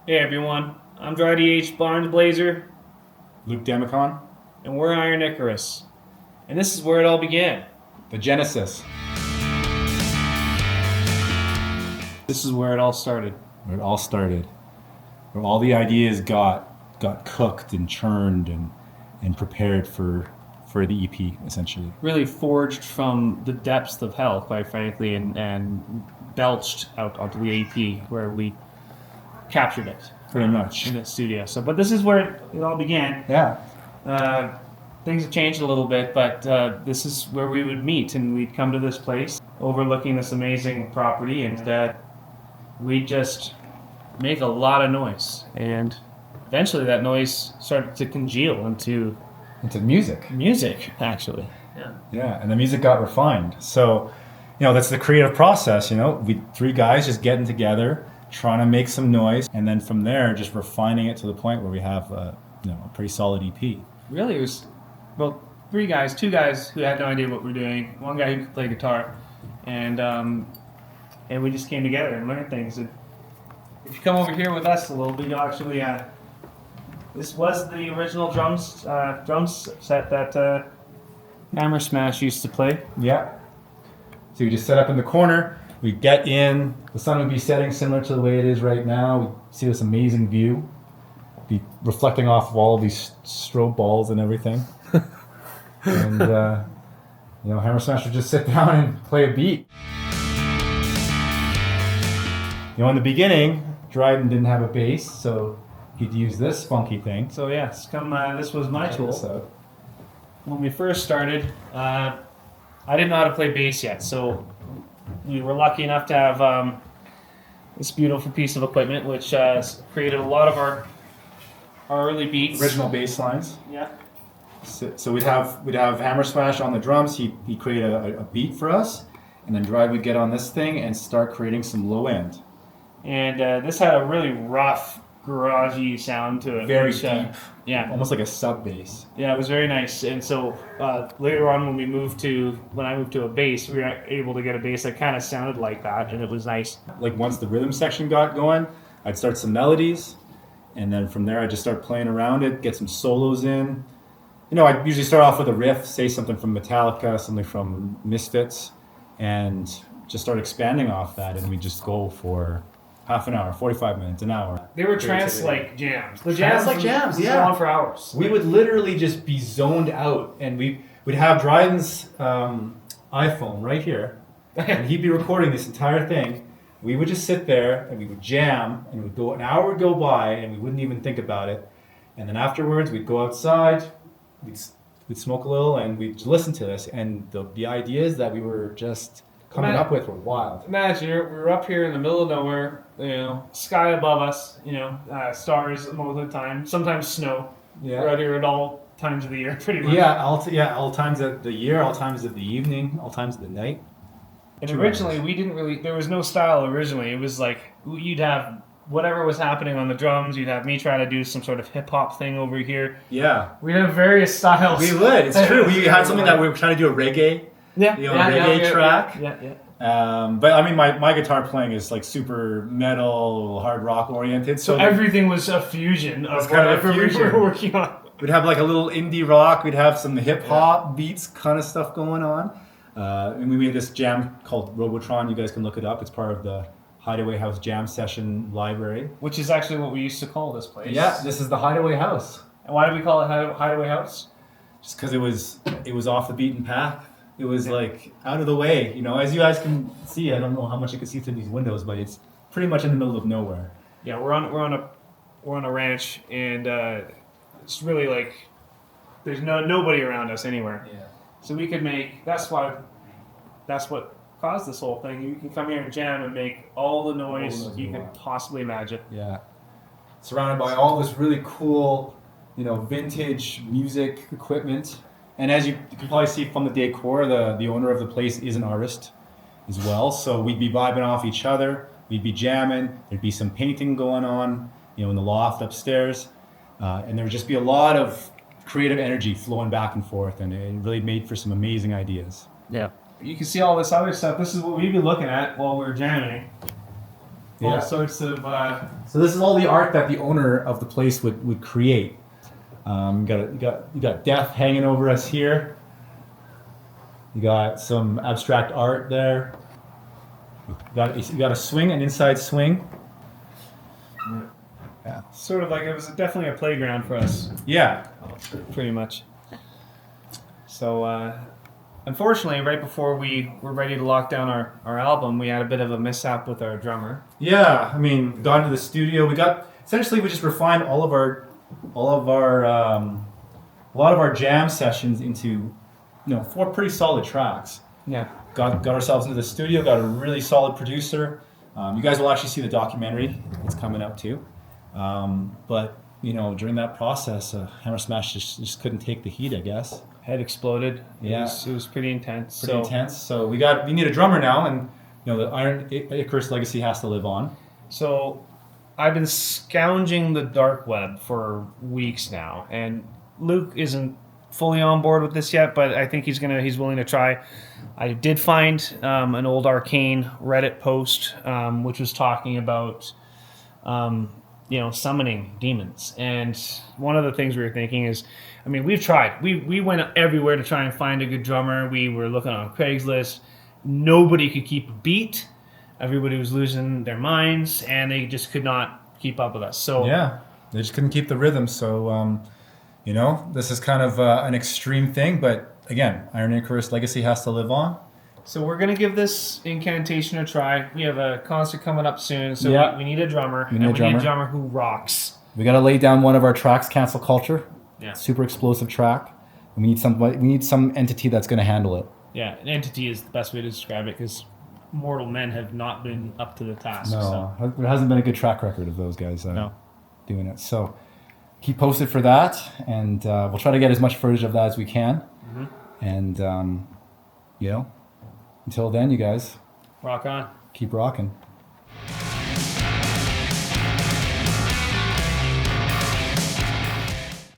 Hey everyone, I'm Dry DH Barnes Blazer, Luke Demicon, and we're Iron Icarus. And this is where it all began. the Genesis, This is where it all started. where it all started, where all the ideas got cooked and churned and prepared for the EP, essentially. Really forged from the depths of hell, quite frankly, and belched out onto the EP where we captured it Pretty much. in the studio. But this is where it all began. Yeah. Things have changed a little bit, but this is where we would meet, and we'd come to this place overlooking this amazing property, and we'd just make a lot of noise. And eventually that noise started to congeal into Into music. music, actually. Yeah. Yeah, and the music got refined. So, that's the creative process. We three guys just getting together, trying to make some noise, and then from there, just refining it to the point where we have a pretty solid EP. Really, it was, well, three guys, two guys who had no idea what we were doing, one guy who could play guitar, and we just came together and learned things. And if you come over here with us a little bit, you'll actually, this was the original drums set that Hammer Smash used to play. Yeah. So you just set up in the corner. We get in. The sun would be setting similar to the way it is right now. We see this amazing view, be reflecting off of all of these strobe balls and everything. And Hammer Smash would just sit down and play a beat. In the beginning, Dryden didn't have a bass, so he'd use this funky thing. So yes, this was my tool. So, When we first started, I didn't know how to play bass yet, so we were lucky enough to have this beautiful piece of equipment, which created a lot of our early beats. original bass lines. Yeah. So we'd have Hammer Smash on the drums. He'd create a beat for us, and then Dryden would get on this thing and start creating some low end. And this had a really rough, garagey sound to it. Very which, deep. Yeah. Almost like a sub bass. Yeah, it was very nice. And so later on, when I moved to a bass, we were able to get a bass that kind of sounded like that, and it was nice. Like once the rhythm section got going, I'd start some melodies, and then from there I'd just start playing around it, get some solos in. I'd usually start off with a riff, say something from Metallica, something from Misfits, and just start expanding off that, and we'd just go for half an hour, 45 minutes, an hour. They were trance-like jams. The Trance-like jams, was yeah. on for hours. We would literally just be zoned out, and we'd have Dryden's iPhone right here, and he'd be recording this entire thing. We would just sit there, and we would jam, and an hour would go by, and we wouldn't even think about it. And then afterwards, we'd go outside, we'd smoke a little, and we'd listen to this, and the ideas that we were just coming up with were wild. Imagine we're up here in the middle of nowhere, sky above us, stars most of the time, sometimes snow. Yeah. We're out here at all times of the year, pretty much. Yeah, all times of the year, all times of the evening, all times of the night. And originally, there was no style originally. It was like, you'd have whatever was happening on the drums, you'd have me trying to do some sort of hip-hop thing over here. Yeah. We'd have various styles. We would, it's true. We had something that we were trying to do a reggae. Reggae track. Yeah. But I mean, my guitar playing is like super metal, hard rock oriented. So everything was a fusion of whatever we were working on. We'd have like a little indie rock. We'd have some hip hop beats kind of stuff going on. And we made this jam called Robotron. You guys can look it up. It's part of the Hideaway House Jam Session Library. Which is actually what we used to call this place. Yeah, this is the Hideaway House. And why do we call it Hideaway House? Just because it was off the beaten path. It was like out of the way, as you guys can see. I don't know how much you can see through these windows, but it's pretty much in the middle of nowhere. Yeah, we're on a ranch, and it's really like there's nobody around us anywhere. Yeah. So we could make. That's what caused this whole thing. You can come here and jam and make all the noise you could possibly imagine. Yeah. Surrounded by all this really cool, vintage music equipment. And as you can probably see from the decor, the owner of the place is an artist as well. So we'd be vibing off each other. We'd be jamming. There'd be some painting going on, in the loft upstairs. And there would just be a lot of creative energy flowing back and forth. And it really made for some amazing ideas. Yeah. You can see all this other stuff. This is what we'd be looking at while we were jamming. all sorts of. So this is all the art that the owner of the place would create. You got death hanging over us here. You got some abstract art there. You got a swing, an inside swing. Yeah. Sort of like it was definitely a playground for us. Yeah. Pretty much. So, unfortunately, right before we were ready to lock down our album, we had a bit of a mishap with our drummer. Yeah. I mean, got into the studio. We just refined a lot of our jam sessions into, 4 pretty solid tracks. Yeah. Got ourselves into the studio. Got a really solid producer. You guys will actually see the documentary. It's coming out too. But during that process, Hammer Smash just couldn't take the heat, I guess. Head exploded. Yeah. It was pretty intense. Pretty intense. So we need a drummer now, and the Iron Icarus legacy has to live on. So I've been scounging the dark web for weeks now, and Luke isn't fully on board with this yet, but I think he's willing to try. I did find an old Arcane Reddit post which was talking about summoning demons, and one of the things we were thinking is, we've tried. We went everywhere to try and find a good drummer. We were looking on Craigslist. Nobody could keep a beat. Everybody was losing their minds, and they just could not keep up with us. So yeah, they just couldn't keep the rhythm. So this is kind of an extreme thing, but again, Iron Icarus legacy has to live on. So we're going to give this incantation a try. We have a concert coming up soon, so Yeah. we need a drummer. We need a drummer who rocks. We got to lay down one of our tracks, Cancel Culture. Yeah. Super explosive track. And we need some entity that's going to handle it. Yeah, an entity is the best way to describe it, because mortal men have not been up to the task. No, So. there hasn't been a good track record of those guys No. doing it. So keep posted for that, and we'll try to get as much footage of that as we can. Mhm. And until then, you guys Rock on. keep rocking.